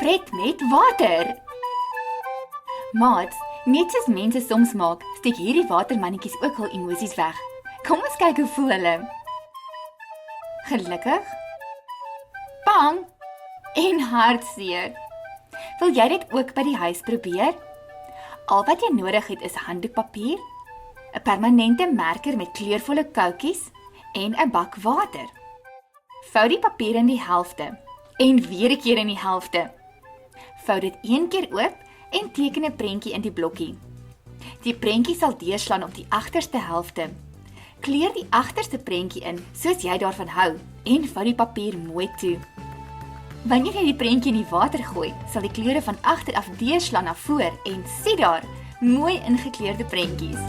trek net water. Maats, net soos mense soms maak, steek hierdie watermannetjies ook hul emosies weg. Kom ons kyk hoe voel hulle. Gelukkig, bang en hartseer. Wil jy dit ook by die huis probeer? Al wat jy nodig het is handdoekpapier, 'n permanente merker met kleurvolle koutjies en 'n bak water. Vou die papier in die helfte en weer 'n keer in die helfte. Vou dit een keer oop en teken 'n prentjie in die blokkie. Die prentjie sal deurslaan op die agterste helfte. Kleur die agterste prentjie in soos jy daarvan hou en vou die papier mooi toe. Wanneer jy die prentjie in die water gooi, sal die kleure van agter af deurslaan na voor en sien daar, mooi ingekleurde prentjies.